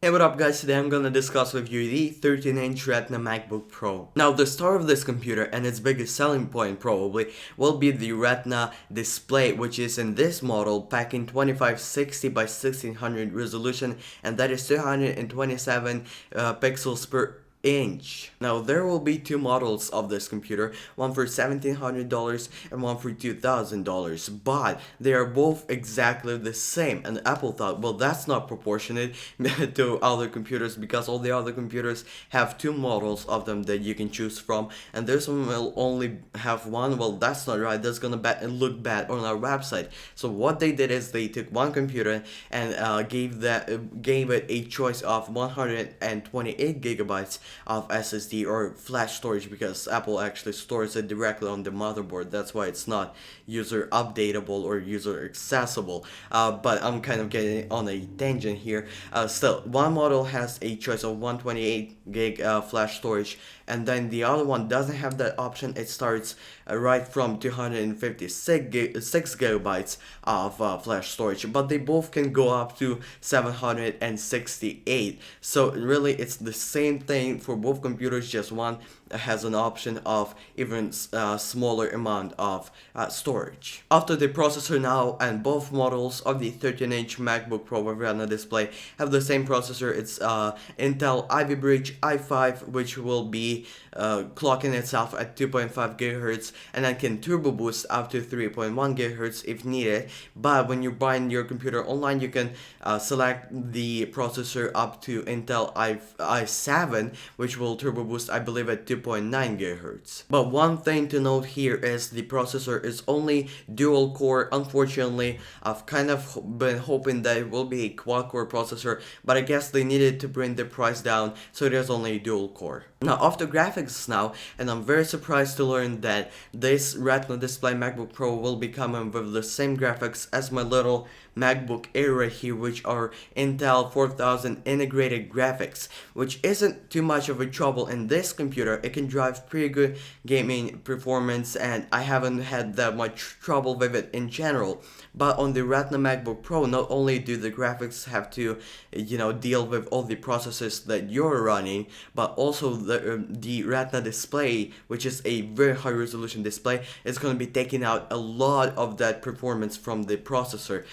Hey, what up guys, today I'm gonna discuss with you the 13-inch Retina MacBook Pro. Now the star of this computer and its biggest selling point probably will be the Retina display, which is in this model packing 2560 by 1600 resolution, and that is 227 pixels per inch. Now there will be two models of this computer, one for $1,700 and one for $2,000, but they are both exactly the same, and Apple thought, well, that's not proportionate to other computers because all the other computers have two models of them that you can choose from, and this one will only have one. Well, that's not right, that's gonna look bad on our website. So what they did is they took one computer and gave it a choice of 128 gigabytes of SSD or flash storage, because Apple actually stores it directly on the motherboard. That's why it's not user updatable or user accessible. But I'm kind of getting on a tangent here. Still, one model has a choice of 128 gig flash storage, and then the other one doesn't have that option. It starts right from 256 gigabytes of flash storage, but they both can go up to 768. So really it's the same thing for both computers, just one has an option of even smaller amount of storage. After the processor now, and both models of the 13-inch MacBook Pro with Retina display have the same processor. It's Intel Ivy Bridge i5, which will be clocking itself at 2.5 GHz, and then can turbo boost up to 3.1 GHz if needed. But when you're buying your computer online, you can select the processor up to Intel i7, which will turbo boost, I believe, at 2.9 GHz. But one thing to note here is the processor is only dual core. Unfortunately, I've kind of been hoping that it will be a quad core processor, but I guess they needed to bring the price down, so it is only dual core. Now off the graphics now, and I'm very surprised to learn that this Retina display MacBook Pro will be coming with the same graphics as my little MacBook Air right here, which are Intel 4000 integrated graphics, which isn't too much of a trouble in this computer. It can drive pretty good gaming performance, and I haven't had that much trouble with it in general. But on the Retina MacBook Pro, not only do the graphics have to, deal with all the processes that you're running, but also the Retina display, which is a very high resolution display, is going to be taking out a lot of that performance from the processor,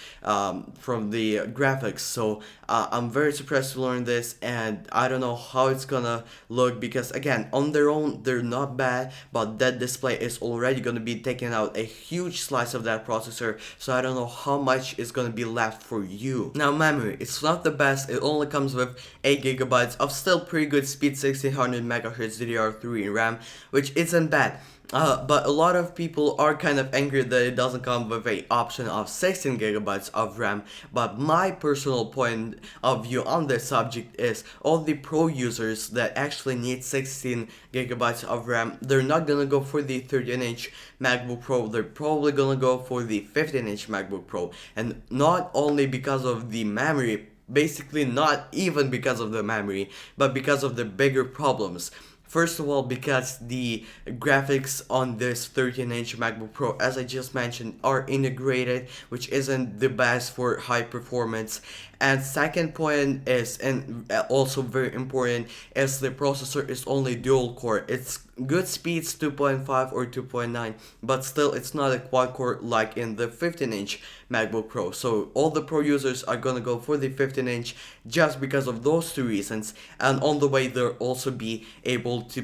from the graphics. So I'm very surprised to learn this, and I don't know how it's gonna look, because again, on their own they're not bad, but that display is already going to be taking out a huge slice of that processor, so I don't know how much is going to be left for you. Now memory, it's not the best. It only comes with 8 gigabytes of still pretty good speed, 1600 MHz DDR3 RAM, which isn't bad. But a lot of people are kind of angry that it doesn't come with a option of 16 gigabytes of RAM. But my personal point of view on this subject is all the pro users that actually need 16 gigabytes of RAM, they're not gonna go for the 13-inch MacBook Pro. They're probably gonna go for the 15-inch MacBook Pro, and not only because of the memory, basically not even because of the memory, but because of the bigger problems. First of all, because the graphics on this 13-inch MacBook Pro, as I just mentioned, are integrated, which isn't the best for high performance. And second point is, and also very important, is the processor is only dual core. It's good speeds 2.5 or 2.9, but still it's not a quad core like in the 15-inch MacBook Pro. So all the pro users are gonna go for the 15-inch just because of those two reasons, and on the way they'll also be able to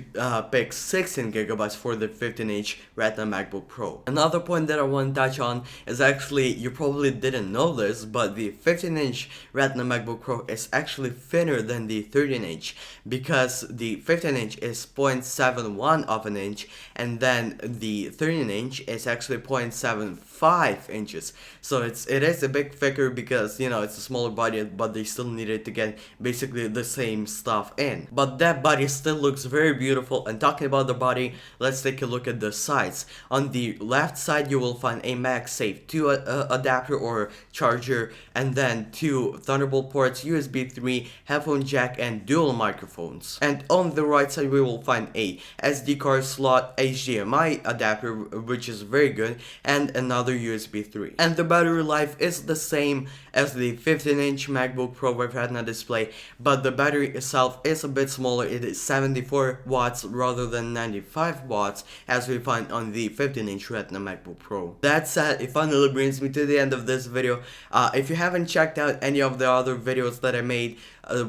pick 16 gigabytes for the 15-inch Retina MacBook Pro. Another point that I want to touch on is, actually, you probably didn't know this, but the 15-inch Retina MacBook Pro is actually thinner than the 13-inch, because the 15-inch is 0.71 of an inch, and then the 13-inch is actually 0.75 inches. So it is a big thicker, because it's a smaller body, but they still needed to get basically the same stuff in. But that body still looks very beautiful. And talking about the body, let's take a look at the sides. On the left side, you will find a MagSafe 2 adapter or charger, and then two Thunderbolt ports, USB 3, headphone jack, and dual microphones. And on the right side, we will find a SD card slot HDMI adapter, which is very good, and another USB 3. And the battery life is the same as the 15-inch MacBook Pro with Retina display, but the battery itself is a bit smaller. It is 74 watts rather than 95 watts as we find on the 15-inch Retina MacBook Pro. That said, it finally brings me to the end of this video. If you haven't checked out any of the other videos that I made,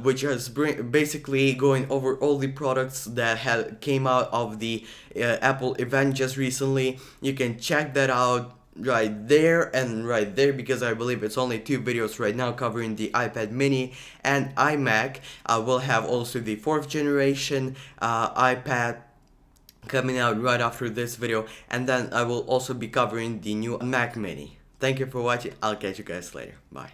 which is basically going over all the products that came out of the Apple event just recently, you can check that out right there and right there, because I believe it's only 2 videos right now covering the iPad mini and iMac. We'll have also the 4th generation iPad coming out right after this video, and then I will also be covering the new Mac mini. Thank you for watching. I'll catch you guys later. Bye.